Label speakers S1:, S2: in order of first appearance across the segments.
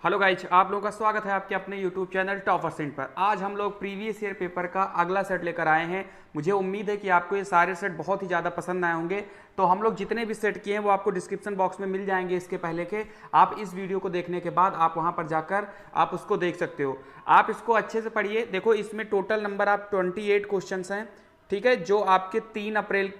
S1: Hello guys, आप लोगों का स्वागत है आपके अपने यूट्यूब चैनल टॉपर सेंट पर। आज हम लोग प्रीवियस ईयर पेपर का अगला सेट लेकर आए हैं। मुझे उम्मीद है कि आपको ये सारे सेट बहुत ही ज़्यादा पसंद आए होंगे। तो हम लोग जितने भी सेट किए हैं वो आपको डिस्क्रिप्शन बॉक्स में मिल जाएंगे इसके पहले के। आप इस वीडियो को देखने के बाद आप वहाँ पर जाकर आप उसको देख सकते हो। आप इसको अच्छे से पढ़िए। देखो, इसमें टोटल नंबर आप 28 क्वेश्चन हैं, ठीक है, जो आपके 3 अप्रैल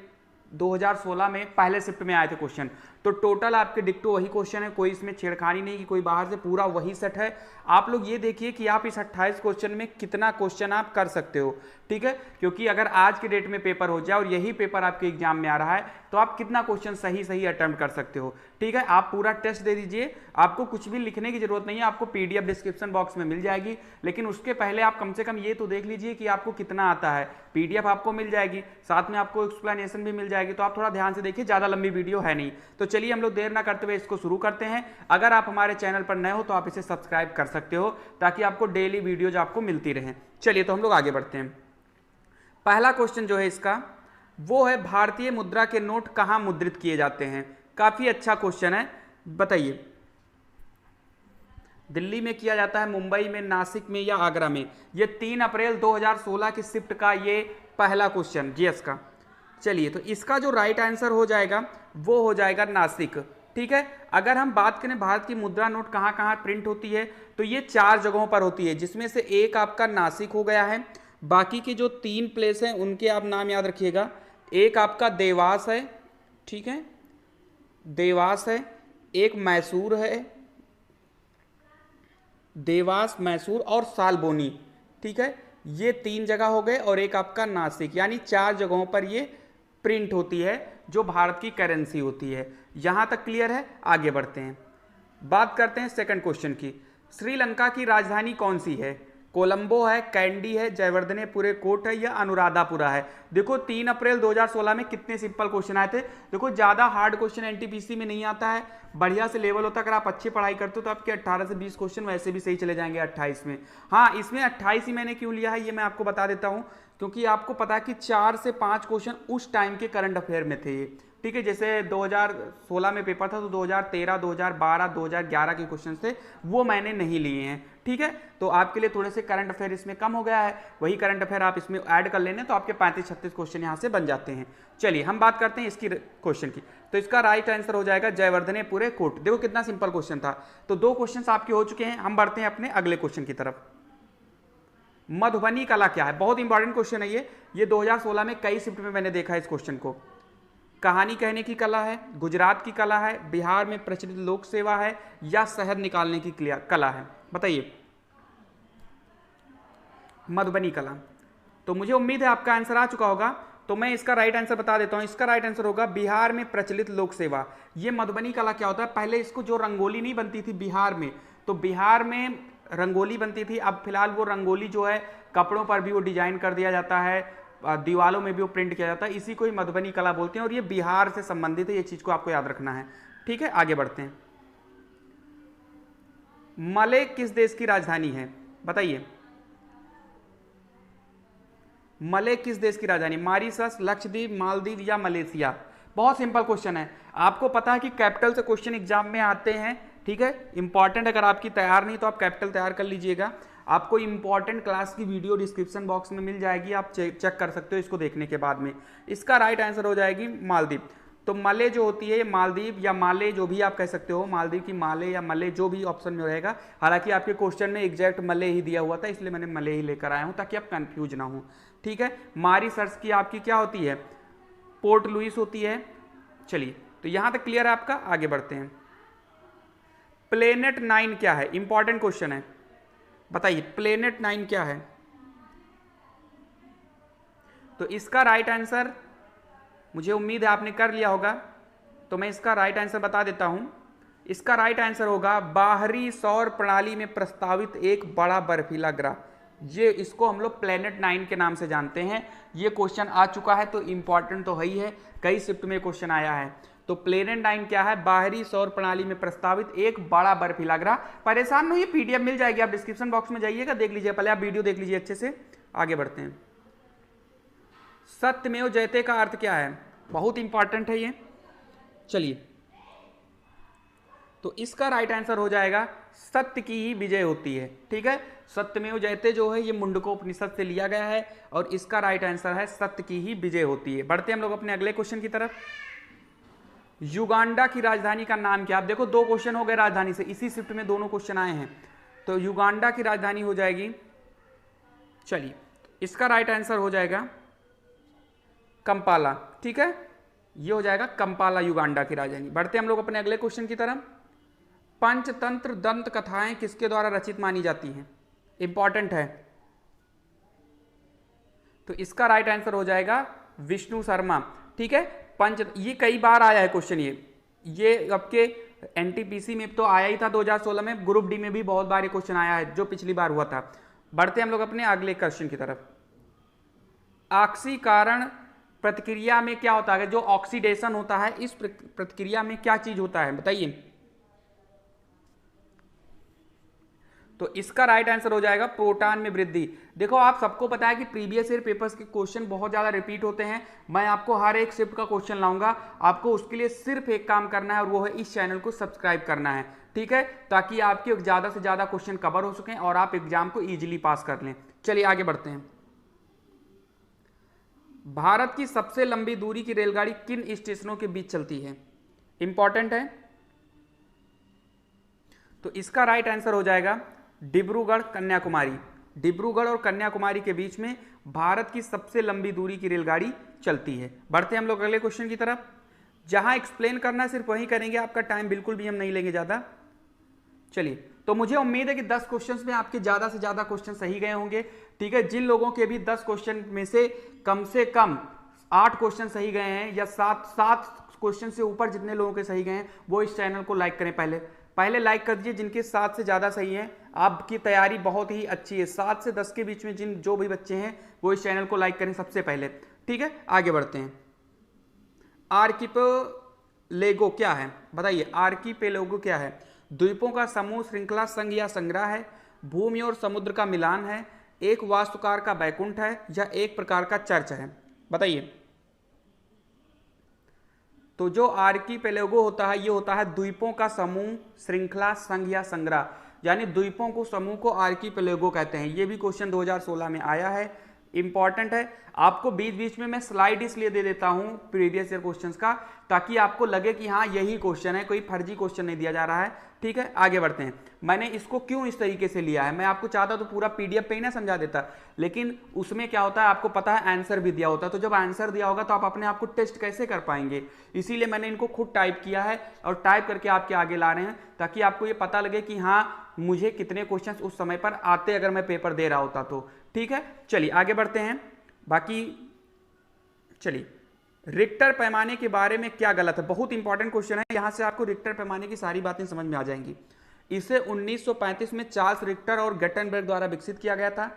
S1: 2016 में पहले शिफ्ट में आए थे क्वेश्चन। तो टोटल आपके डिक्टो वही क्वेश्चन है, कोई इसमें छेड़खानी नहीं कि कोई बाहर से, पूरा वही सेट है। आप लोग ये देखिए कि आप इस 28 क्वेश्चन में कितना क्वेश्चन आप कर सकते हो, ठीक है। क्योंकि अगर आज के डेट में पेपर हो जाए और यही पेपर आपके एग्जाम में आ रहा है तो आप कितना क्वेश्चन सही सही अटेम्प्ट कर सकते हो, ठीक है। आप पूरा टेस्ट दे दीजिए, आपको कुछ भी लिखने की जरूरत नहीं है, आपको पीडीएफ डिस्क्रिप्शन बॉक्स में मिल जाएगी। लेकिन उसके पहले आप कम से कम ये तो देख लीजिए कि आपको कितना आता है। पीडीएफ आपको मिल जाएगी, साथ में आपको एक्सप्लेनेशन भी मिल जाएगी। तो आप थोड़ा ध्यान से देखिए, ज़्यादा लंबी वीडियो है नहीं। तो चलिए हम लोग देर ना करते हुए इसको शुरू करते हैं। अगर आप हमारे चैनल पर नए हो तो आप इसे सब्सक्राइब कर सकते हो ताकि आपको डेली वीडियोज आपको मिलती रहें। चलिए तो हम लोग आगे बढ़ते हैं। पहला क्वेश्चन जो है इसका वो है, भारतीय मुद्रा के नोट कहां मुद्रित किए जाते हैं। काफी अच्छा क्वेश्चन है, बताइए। दिल्ली में किया जाता है, मुंबई में, नासिक में या आगरा में। ये 3 अप्रैल 2016 की शिफ्ट का ये पहला क्वेश्चन जीएस का। चलिए तो इसका जो राइट आंसर हो जाएगा वो हो जाएगा नासिक, ठीक है। अगर हम बात करें भारत की मुद्रा नोट कहाँ कहाँ प्रिंट होती है तो ये 4 जगहों पर होती है, जिसमें से एक आपका नासिक हो गया है। बाकी के जो 3 प्लेस हैं उनके आप नाम याद रखिएगा। एक आपका देवास है, ठीक है, देवास है। एक मैसूर है, देवास, मैसूर और सालबोनी, ठीक है। ये 3 जगह हो गए और एक आपका नासिक, यानी 4 जगहों पर ये प्रिंट होती है जो भारत की करेंसी होती है। यहां तक क्लियर है। आगे बढ़ते हैं, बात करते हैं सेकंड क्वेश्चन की। श्रीलंका की राजधानी कौन सी है। कोलंबो है, कैंडी है, जयवर्धनेपुरे कोट है या अनुराधापुरा है। देखो 3 अप्रैल 2016 में कितने सिंपल क्वेश्चन आए थे। देखो ज़्यादा हार्ड क्वेश्चन एनटीपीसी में नहीं आता है, बढ़िया से लेवल होता है। अगर आप अच्छी पढ़ाई करते हो तो आपके 18 से 20 क्वेश्चन वैसे भी सही चले जाएंगे 28 में। हाँ, इसमें 28 ही मैंने क्यों लिया है ये मैं आपको बता देता हूँ। क्योंकि आपको पता है कि 4 से 5 क्वेश्चन उस टाइम के करंट अफेयर में थे ये, ठीक है। जैसे 2016 में पेपर था तो 2013, 2012, 2011 के क्वेश्चन थे, वो मैंने नहीं लिए हैं, ठीक है। तो आपके लिए थोड़े से करंट अफेयर इसमें कम हो गया है, वही करंट अफेयर आप इसमें ऐड कर लेने तो आपके 35-36 क्वेश्चन यहाँ से बन जाते हैं। चलिए हम बात करते हैं इसकी क्वेश्चन की। तो इसका राइट आंसर हो जाएगा जयवर्धनेपुरे कोट। देखो कितना सिंपल क्वेश्चन था। तो 2 क्वेश्चन आपके हो चुके हैं। हम बढ़ते हैं अपने अगले क्वेश्चन की तरफ। मधुबनी कला क्या है। बहुत इंपॉर्टेंट क्वेश्चन है ये 2016 में कई शिफ्ट में मैंने देखा है इस क्वेश्चन को। कहानी कहने की कला है, गुजरात की कला है, बिहार में प्रचलित लोक सेवा है या शहद निकालने की कला है। बताइए मधुबनी कला। तो मुझे उम्मीद है आपका आंसर आ चुका होगा। तो मैं इसका राइट आंसर बता देता हूं। इसका राइट आंसर होगा बिहार में प्रचलित लोक सेवा। ये मधुबनी कला क्या होता है, पहले इसको जो रंगोली नहीं बनती थी बिहार में, तो बिहार में रंगोली बनती थी। अब फिलहाल वो रंगोली जो है कपड़ों पर भी वो डिजाइन कर दिया जाता है, दीवालों में भी वो प्रिंट किया जाता है। इसी को ही मधुबनी कला बोलते हैं और ये बिहार से संबंधित है। ये चीज को आपको याद रखना है, ठीक है। आगे बढ़ते हैं। मले किस देश की राजधानी है। बताइए मले किस देश की राजधानी। मॉरिशस, लक्षद्वीप, मालदीव या मलेशिया। बहुत सिंपल क्वेश्चन है। आपको पता है कि कैपिटल से क्वेश्चन एग्जाम में आते हैं, ठीक है। इंपॉर्टेंट, अगर आपकी तैयार नहीं तो आप कैपिटल तैयार कर लीजिएगा। आपको इंपॉर्टेंट क्लास की वीडियो डिस्क्रिप्शन बॉक्स में मिल जाएगी, आप चेक कर सकते हो इसको देखने के बाद में। इसका राइट आंसर हो जाएगी मालदीव। तो मले जो होती है, मालदीव या माले जो भी आप कह सकते हो, मालदीव की माले या मले जो भी ऑप्शन में रहेगा। हालांकि आपके क्वेश्चन में एग्जैक्ट मले ही दिया हुआ था, इसलिए मैंने मले ही लेकर आया हूं ताकि आप कंफ्यूज ना हो, ठीक है। मॉरिशस की आपकी क्या होती है, पोर्ट लुइस होती है। चलिए तो यहां तक क्लियर है आपका। आगे बढ़ते हैं। प्लेनेट 9 क्या है। इंपॉर्टेंट क्वेश्चन है, बताइए प्लेनेट 9 क्या है। तो इसका राइट आंसर मुझे उम्मीद है आपने कर लिया होगा, तो मैं इसका राइट आंसर बता देता हूं। इसका राइट आंसर होगा बाहरी सौर प्रणाली में प्रस्तावित एक बड़ा बर्फीला ग्रह। ये इसको हम लोग प्लेनेट 9 के नाम से जानते हैं। ये क्वेश्चन आ चुका है तो इंपॉर्टेंट तो है ही है, कई शिफ्ट में क्वेश्चन आया है। तो प्लेनेट 9 क्या है, बाहरी सौर प्रणाली में प्रस्तावित एक बड़ा बर्फीला ग्रह। परेशान नहीं, पीडीएफ मिल जाएगी, आप डिस्क्रिप्शन बॉक्स में जाइएगा, देख लीजिए। पहले आप वीडियो देख लीजिए अच्छे से। आगे बढ़ते हैं। सत्यमेव जयते का अर्थ क्या है। बहुत इंपॉर्टेंट है ये। चलिए तो इसका राइट आंसर हो जाएगा सत्य की ही विजय होती है। ठीक है, सत्यमेव जयते जो है ये मुंडकोपनिषद से लिया गया है और इसका राइट आंसर है सत्य की ही विजय होती है। बढ़ते हम लोग अपने अगले क्वेश्चन की तरफ। युगांडा की राजधानी का नाम क्या? आप देखो 2 क्वेश्चन हो गए राजधानी से, इसी शिफ्ट में दोनों क्वेश्चन आए हैं। तो युगांडा की राजधानी हो जाएगी, चलिए इसका राइट आंसर हो जाएगा कंपाला। ठीक है, ये हो जाएगा कंपाला युगांडा की राजधानी। बढ़ते हम लोग अपने अगले क्वेश्चन की तरफ। पंचतंत्र दंत कथाएं किसके द्वारा रचित मानी जाती हैं? इंपॉर्टेंट है। तो इसका राइट आंसर हो जाएगा विष्णु शर्मा। ठीक है, ये कई बार आया है क्वेश्चन, ये आपके एनटीपीसी में तो आया ही था 2016 में, ग्रुप डी में भी बहुत बार ये क्वेश्चन आया है जो पिछली बार हुआ था। बढ़ते हम लोग अपने अगले क्वेश्चन की तरफ। ऑक्सीकरण प्रतिक्रिया में क्या होता है? जो ऑक्सीडेशन होता है इस प्रतिक्रिया में क्या चीज होता है बताइए। तो इसका राइट आंसर हो जाएगा प्रोटॉन में वृद्धि। देखो आप सबको पता है कि प्रीवियस ईयर पेपर्स के क्वेश्चन बहुत ज्यादा रिपीट होते हैं। मैं आपको हर एक शिफ्ट का क्वेश्चन लाऊंगा, आपको उसके लिए सिर्फ एक काम करना है और वो है इस चैनल को सब्सक्राइब करना है। ठीक है, ताकि आपके ज्यादा से ज्यादा क्वेश्चन कवर हो सकें और आप एग्जाम को इजीली पास कर लें। चलिए आगे बढ़ते हैं। भारत की सबसे लंबी दूरी की रेलगाड़ी किन स्टेशनों के बीच चलती है? इंपॉर्टेंट है। तो इसका राइट आंसर हो जाएगा डिब्रूगढ़ कन्याकुमारी। डिब्रूगढ़ और कन्याकुमारी के बीच में भारत की सबसे लंबी दूरी की रेलगाड़ी चलती है। बढ़ते हम लोग अगले क्वेश्चन की तरफ। जहां एक्सप्लेन करना सिर्फ वही करेंगे, आपका टाइम बिल्कुल भी हम नहीं लेंगे ज्यादा। चलिए, तो मुझे उम्मीद है कि 10 क्वेश्चंस में आपके ज्यादा से ज्यादा क्वेश्चन सही गए होंगे। ठीक है, जिन लोगों के भी 10 क्वेश्चन में से कम 8 क्वेश्चन सही गए हैं या 7 क्वेश्चन से ऊपर जितने लोगों के सही गए हैं वो इस चैनल को लाइक करें। पहले लाइक कर दीजिए जिनके 7 से ज्यादा सही हैं। आपकी तैयारी बहुत ही अच्छी है। 7 से 10 के बीच में जो भी बच्चे हैं वो इस चैनल को लाइक करें सबसे पहले। ठीक है, आगे बढ़ते हैं। आर्किपेलेगो क्या है बताइए? आर्किपेलेगो क्या है? द्वीपों का समूह, श्रृंखला, संघ या संग्रह है, भूमि और समुद्र का मिलान है, एक वास्तुकार का बैकुंठ है या एक प्रकार का चर्च है? बताइए। तो जो आर्किपेलेगो होता है ये होता है द्वीपों का समूह, श्रृंखला, संघ या संग्रह, यानी द्वीपों को समूह को आर्किपेलेगो कहते हैं। ये भी क्वेश्चन 2016 में आया है, इंपॉर्टेंट है। आपको बीच बीच में मैं स्लाइड इसलिए दे देता हूं प्रीवियस ईयर क्वेश्चंस का, ताकि आपको लगे कि हाँ यही क्वेश्चन है, कोई फर्जी क्वेश्चन नहीं दिया जा रहा है। ठीक है, आगे बढ़ते हैं। मैंने इसको क्यों इस तरीके से लिया है, मैं आपको चाहता तो पूरा पीडीएफ पे ही ना समझा देता, लेकिन उसमें क्या होता है आपको पता है आंसर भी दिया होता है। तो जब आंसर दिया होगा तो आप अपने आप को टेस्ट कैसे कर पाएंगे, इसीलिए मैंने इनको खुद टाइप किया है और टाइप करके आपके आगे ला रहे हैं, ताकि आपको ये पता लगे कि हाँ मुझे कितने क्वेश्चन उस समय पर आते अगर मैं पेपर दे रहा होता तो। ठीक है, चलिए आगे बढ़ते हैं। बाकी चलिए, रिक्टर पैमाने के बारे में क्या गलत है? बहुत इंपॉर्टेंट क्वेश्चन है, यहां से आपको रिक्टर पैमाने की सारी बातें समझ में आ जाएंगी। इसे 1935 में चार्ल्स रिक्टर और गटेनबर्ग द्वारा विकसित किया गया था।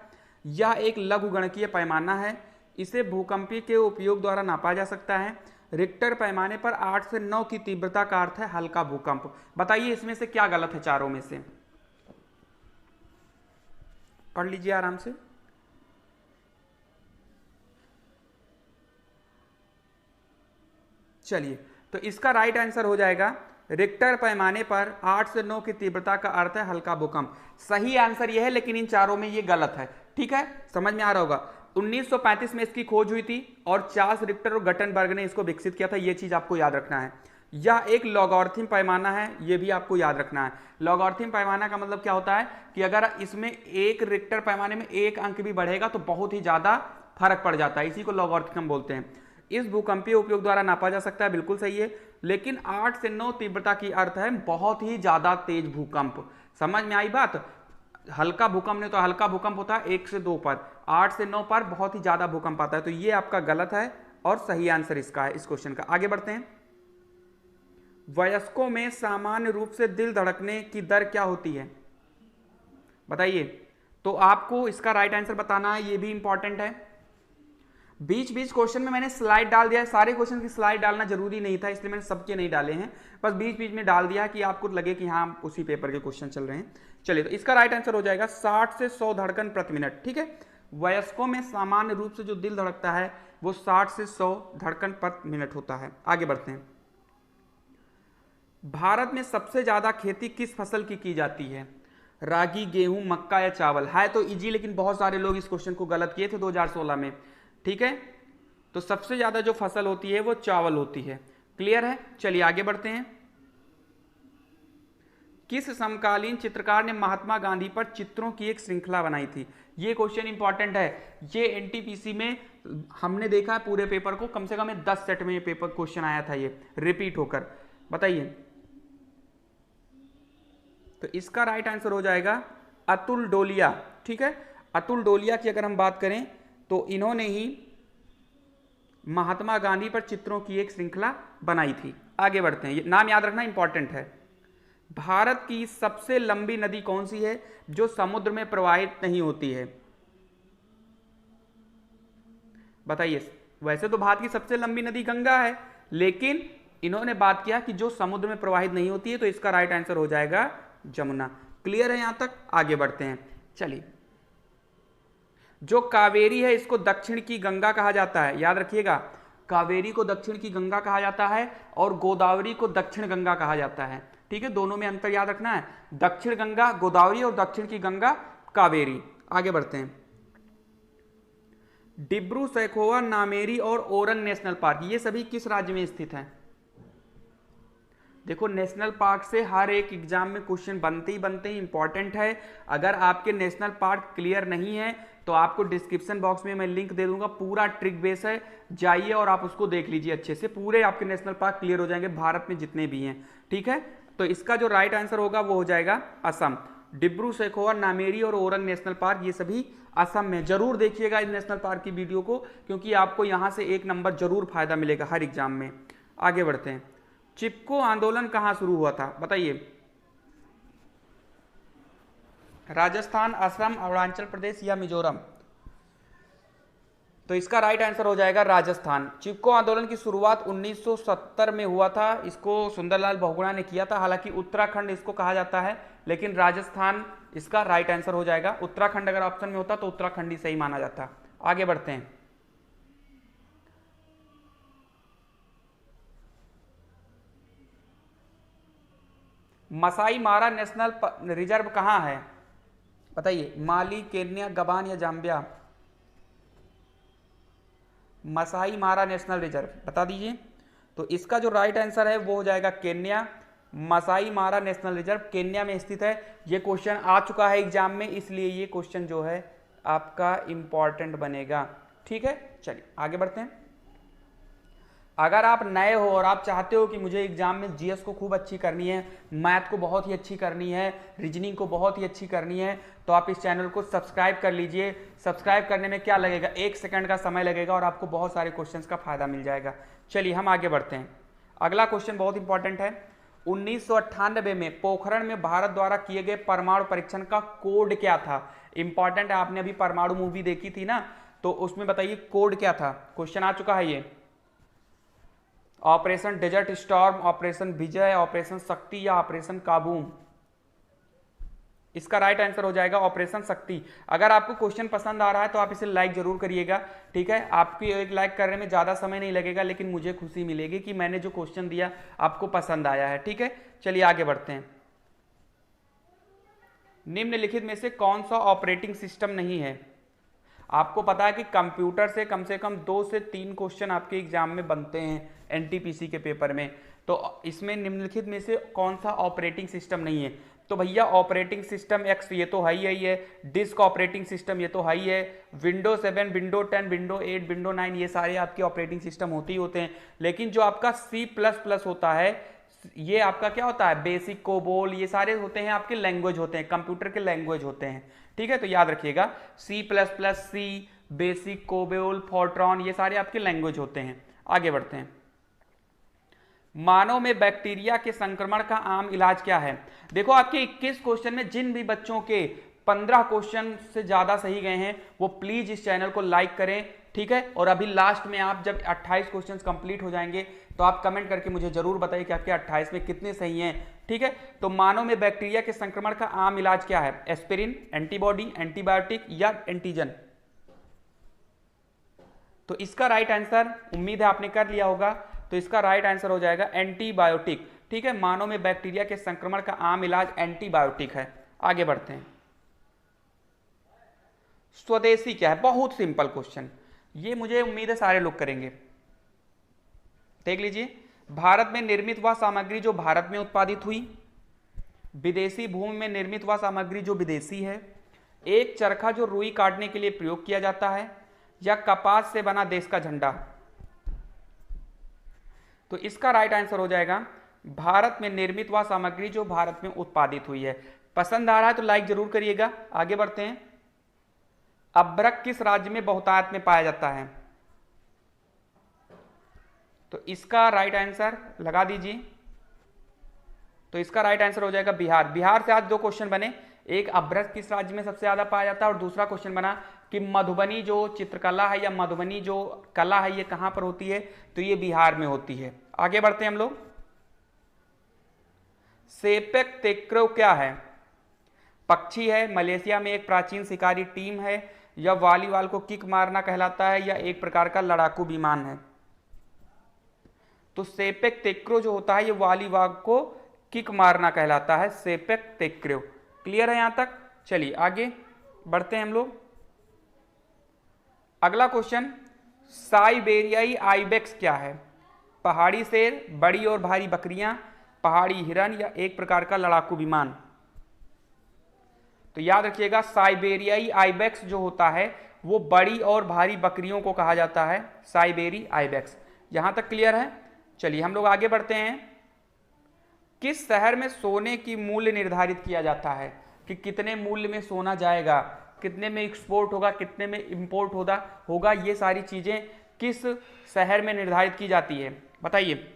S1: यह एक लघुगणकीय पैमाना है। इसे भूकंपीय के उपयोग द्वारा नापा जा सकता है। रिक्टर पैमाने पर 8 से 9 की तीव्रता का अर्थ है हल्का भूकंप। बताइए इसमें से क्या गलत है चारों में से? पढ़ लीजिए आराम से। चलिए, तो इसका राइट आंसर हो जाएगा रिक्टर पैमाने पर 8 से 9 की तीव्रता का अर्थ है हल्का भूकंप। सही आंसर यह है, लेकिन इन चारों में ये गलत है। ठीक है, समझ में आ रहा होगा। 1935 में इसकी खोज हुई थी और चार्ल्स रिक्टर और गटेनबर्ग ने इसको विकसित किया था। ये चीज आपको याद रखना है। यह एक लॉगरिथम पैमाना है, यह भी आपको याद रखना है। लॉगरिथम पैमाना का मतलब क्या होता है कि अगर इसमें एक रिक्टर पैमाने में एक अंक भी बढ़ेगा तो बहुत ही ज्यादा फर्क पड़ जाता है, इसी को लॉगरिथम बोलते हैं। इस भूकंपीय उपयोग द्वारा नापा जा सकता है, बिल्कुल सही है, लेकिन 8 से 9 तीव्रता की अर्थ है बहुत ही ज्यादा तेज भूकंप। समझ में आई बात? हल्का भूकंप नहीं तो हल्का भूकंप होता है 1 से 2 पर, 8 से 9 पर बहुत ही ज्यादा भूकंप आता है। तो ये आपका गलत है और सही आंसर इसका है, इस क्वेश्चन का। आगे बढ़ते हैं। वयस्कों में सामान्य रूप से दिल धड़कने की दर क्या होती है? बताइए। तो आपको इसका राइट आंसर बताना है, ये भी इंपॉर्टेंट है। बीच बीच क्वेश्चन में मैंने स्लाइड डाल दिया है, सारे क्वेश्चन की स्लाइड डालना जरूरी नहीं था, इसलिए मैंने सबके नहीं डाले हैं, बस बीच बीच में डाल दिया कि आपको लगे कि हाँ उसी पेपर के क्वेश्चन चल रहे हैं। चलिए, तो इसका राइट आंसर हो जाएगा 60 से 100 धड़कन प्रति मिनट। ठीक है, वयस्कों में सामान्य रूप से जो दिल धड़कता है वो 60 से 100 धड़कन प्रति मिनट होता है। आगे बढ़ते हैं। भारत में सबसे ज्यादा खेती किस फसल की जाती है? रागी, गेहूं, मक्का या चावल? है तो इजी, लेकिन बहुत सारे लोग इस क्वेश्चन को गलत किए थे 2016 में। ठीक है, तो सबसे ज्यादा जो फसल होती है वो चावल होती है। क्लियर है? चलिए आगे बढ़ते हैं। किस समकालीन चित्रकार ने महात्मा गांधी पर चित्रों की एक श्रृंखला बनाई थी? ये क्वेश्चन इंपॉर्टेंट है। ये एनटीपीसी में हमने देखा है पूरे पेपर को, कम से कम 10 सेट में ये पेपर क्वेश्चन आया था, ये रिपीट होकर। बताइए। तो इसका राइट आंसर हो जाएगा अतुल डोलिया। ठीक है, अतुल डोलिया की अगर हम बात करें तो इन्होंने ही महात्मा गांधी पर चित्रों की एक श्रृंखला बनाई थी। आगे बढ़ते हैं, ये नाम याद रखना इंपॉर्टेंट है। भारत की सबसे लंबी नदी कौन सी है जो समुद्र में प्रवाहित नहीं होती है? बताइए। वैसे तो भारत की सबसे लंबी नदी गंगा है, लेकिन इन्होंने बात किया कि जो समुद्र में प्रवाहित नहीं होती है, तो इसका राइट आंसर हो जाएगा जमुना। क्लियर है यहां तक? आगे बढ़ते हैं। चलिए, जो कावेरी है इसको दक्षिण की गंगा कहा जाता है, याद रखिएगा। कावेरी को दक्षिण की गंगा कहा जाता है और गोदावरी को दक्षिण गंगा कहा जाता है। ठीक है, दोनों में अंतर याद रखना है। दक्षिण गंगा गोदावरी और दक्षिण की गंगा कावेरी। आगे बढ़ते हैं। डिब्रू सैखोवा, नामेरी और ओरंग नेशनल पार्क, ये सभी किस राज्य में स्थित हैं? देखो, नेशनल पार्क से हर एक एग्जाम में क्वेश्चन बनते ही इंपॉर्टेंट है। अगर आपके नेशनल पार्क क्लियर नहीं है तो आपको डिस्क्रिप्शन बॉक्स में मैं लिंक दे दूंगा, पूरा ट्रिक बेस है, जाइए और आप उसको देख लीजिए अच्छे से। पूरे आपके नेशनल पार्क क्लियर हो जाएंगे भारत में जितने भी हैं। ठीक है, तो इसका जो राइट आंसर होगा वो हो जाएगा असम। डिब्रू सैखोवा, नामेरी और ओरंग नेशनल पार्क ये सभी असम में। जरूर देखिएगा इस नेशनल पार्क की वीडियो को, क्योंकि आपको यहां से 1 नंबर जरूर फायदा मिलेगा हर एग्जाम में। आगे बढ़ते हैं। चिपको आंदोलन कहां शुरू हुआ था? बताइए। राजस्थान, असम, अरुणाचल प्रदेश या मिजोरम? तो इसका राइट आंसर हो जाएगा राजस्थान। चिपको आंदोलन की शुरुआत 1970 में हुआ था। इसको सुंदरलाल बहुगुणा ने किया था। हालांकि उत्तराखंड इसको कहा जाता है, लेकिन राजस्थान इसका राइट आंसर हो जाएगा। उत्तराखंड अगर ऑप्शन में होता तो उत्तराखंड ही सही माना जाता। आगे बढ़ते हैं। मसाई मारा नेशनल रिजर्व कहां है? बताइए। माली, केन्या, गबान या जाम्बिया? मसाई मारा नेशनल रिजर्व बता दीजिए। तो इसका जो राइट आंसर है वो हो जाएगा केन्या। मसाई मारा नेशनल रिजर्व केन्या में स्थित है। ये क्वेश्चन आ चुका है एग्जाम में, इसलिए ये क्वेश्चन जो है आपका इंपॉर्टेंट बनेगा। ठीक है, चलिए आगे बढ़ते हैं। अगर आप नए हो और आप चाहते हो कि मुझे एग्जाम में जीएस को खूब अच्छी करनी है, मैथ को बहुत ही अच्छी करनी है, रीजनिंग को बहुत ही अच्छी करनी है, तो आप इस चैनल को सब्सक्राइब कर लीजिए। सब्सक्राइब करने में क्या लगेगा? 1 सेकंड का समय लगेगा और आपको बहुत सारे क्वेश्चंस का फायदा मिल जाएगा। चलिए हम आगे बढ़ते हैं। अगला क्वेश्चन बहुत इंपॉर्टेंट है। 1998 में पोखरण में भारत द्वारा किए गए परमाणु परीक्षण का कोड क्या था? इंपॉर्टेंट है, आपने अभी परमाणु मूवी देखी थी ना, तो उसमें बताइए कोड क्या था। क्वेश्चन आ चुका है ये। ऑपरेशन डेजर्ट स्टॉर्म, ऑपरेशन विजय, ऑपरेशन शक्ति या ऑपरेशन काबूम? इसका राइट आंसर हो जाएगा ऑपरेशन शक्ति। अगर आपको क्वेश्चन पसंद आ रहा है तो आप इसे लाइक जरूर करिएगा। ठीक है, आपकी एक लाइक करने में ज्यादा समय नहीं लगेगा, लेकिन मुझे खुशी मिलेगी कि मैंने जो क्वेश्चन दिया आपको पसंद आया है। ठीक है, चलिए आगे बढ़ते हैं। निम्नलिखित में से कौन सा ऑपरेटिंग सिस्टम नहीं है? आपको पता है कि कंप्यूटर से कम 2 से 3 क्वेश्चन आपके एग्जाम में बनते हैं एनटीपीसी के पेपर में। तो इसमें निम्नलिखित में से कौन सा ऑपरेटिंग सिस्टम नहीं है? तो भैया ऑपरेटिंग सिस्टम एक्स ये तो हाई है, डिस्क ऑपरेटिंग सिस्टम ये तो हाई है, विंडो 7, विंडो 10, विंडो 8, विंडो 9 ये सारे आपके ऑपरेटिंग सिस्टम होते ही होते हैं। लेकिन जो आपका C++ होता है, ये आपका क्या होता है? बेसिक, कोबोल, ये सारे होते हैं आपके लैंग्वेज होते हैं, कंप्यूटर के लैंग्वेज होते हैं। ठीक है, तो याद रखिएगा C++, सी, बेसिक, कोबोल, फोर्ट्रॉन ये सारे आपके लैंग्वेज होते हैं। आगे बढ़ते हैं। मानव में बैक्टीरिया के संक्रमण का आम इलाज क्या है? देखो, आपके 21 क्वेश्चन में जिन भी बच्चों के 15 क्वेश्चन से ज्यादा सही गए हैं वो प्लीज इस चैनल को लाइक करें। ठीक है, और अभी लास्ट में आप जब 28 क्वेश्चंस कंप्लीट हो जाएंगे तो आप कमेंट करके मुझे जरूर बताइए कि आपके 28 में कितने सही हैं। ठीक है, तो मानव में बैक्टीरिया के संक्रमण का आम इलाज क्या है? एस्पिरिन, एंटीबॉडी, एंटीबायोटिक या एंटीजन? तो इसका राइट आंसर, उम्मीद है आपने कर लिया होगा, तो इसका राइट आंसर हो जाएगा एंटीबायोटिक। ठीक है, मानव में बैक्टीरिया के संक्रमण का आम इलाज एंटीबायोटिक है। आगे बढ़ते हैं। स्वदेशी क्या है? बहुत सिंपल क्वेश्चन, ये मुझे उम्मीद है सारे लोग करेंगे। देख लीजिए, भारत में निर्मित वह सामग्री जो भारत में उत्पादित हुई, विदेशी भूमि में निर्मित वह सामग्री जो विदेशी है, एक चरखा जो रुई काटने के लिए प्रयोग किया जाता है, या कपास से बना देश का झंडा। तो इसका राइट आंसर हो जाएगा भारत में निर्मित वह सामग्री जो भारत में उत्पादित हुई है। पसंद आ रहा है तो लाइक जरूर करिएगा। आगे बढ़ते हैं। अभ्रक किस राज्य में बहुतायत में पाया जाता है? तो इसका राइट आंसर लगा दीजिए। तो इसका राइट आंसर हो जाएगा बिहार। बिहार से आज दो क्वेश्चन बने, एक अभ्रक किस राज्य में सबसे ज्यादा पाया जाता है, और दूसरा क्वेश्चन बना कि मधुबनी जो चित्रकला है या मधुबनी जो कला है ये कहां पर होती है? तो ये बिहार में होती है। आगे बढ़ते हैं हम लोग। सेपेक तेक्रो क्या है? पक्षी है, मलेशिया में एक प्राचीन शिकारी टीम है, या वॉलीबॉल को किक मारना कहलाता है, या एक प्रकार का लड़ाकू विमान है? तो सेपेक तेक्रो जो होता है ये वॉलीबॉल को किक मारना कहलाता है, सेपेक तेक्रो। क्लियर है यहां तक? चलिए आगे बढ़ते हैं हम लोग। अगला क्वेश्चन, साइबेरियाई आइबेक्स क्या है? पहाड़ी शेर, बड़ी और भारी बकरियां, पहाड़ी हिरन, या एक प्रकार का लड़ाकू विमान? तो याद रखिएगा, साइबेरियाई आइबेक्स जो होता है वो बड़ी और भारी बकरियों को कहा जाता है, साइबेरी आइबेक्स। यहां तक क्लियर है? चलिए हम लोग आगे बढ़ते हैं। किस शहर में सोने की मूल्य निर्धारित किया जाता है कि कितने मूल्य में सोना जाएगा, कितने में एक्सपोर्ट होगा, कितने में इंपोर्ट होगा, ये सारी चीजें किस शहर में निर्धारित की जाती है? बताइए।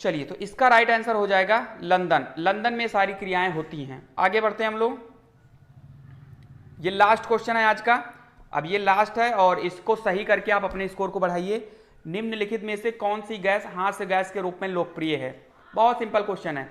S1: चलिए, तो इसका राइट आंसर हो जाएगा लंदन। लंदन में सारी क्रियाएं होती हैं। आगे बढ़ते हैं हम लोग। ये लास्ट क्वेश्चन है आज का। अब ये लास्ट है और इसको सही करके आप अपने स्कोर को बढ़ाइए। निम्नलिखित में से कौन सी गैस हास्य गैस के रूप में लोकप्रिय है? बहुत सिंपल क्वेश्चन है।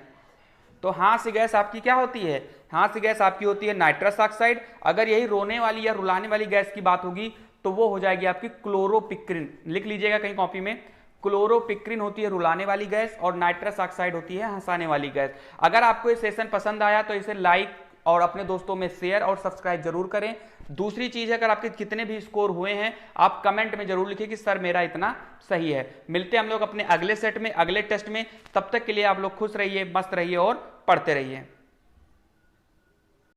S1: तो हास्य गैस आपकी क्या होती है? हास्य गैस आपकी होती है नाइट्रस ऑक्साइड। अगर यही रोने वाली या रुलाने वाली गैस की बात होगी तो वो हो जाएगी आपकी क्लोरोपिक्रिन। लिख लीजिएगा कहीं कॉपी में, क्लोरोपिक्रिन होती है रुलाने वाली गैस और नाइट्रस ऑक्साइड होती है हंसाने वाली गैस। अगर आपको ये सेशन पसंद आया तो इसे लाइक और अपने दोस्तों में शेयर और सब्सक्राइब जरूर करें। दूसरी चीज है, अगर आपके कितने भी स्कोर हुए हैं आप कमेंट में जरूर लिखिए कि सर मेरा इतना सही है। मिलते हैं हम लोग अपने अगले सेट में, अगले टेस्ट में। तब तक के लिए आप लोग खुश रहिए, मस्त रहिए और पढ़ते रहिए।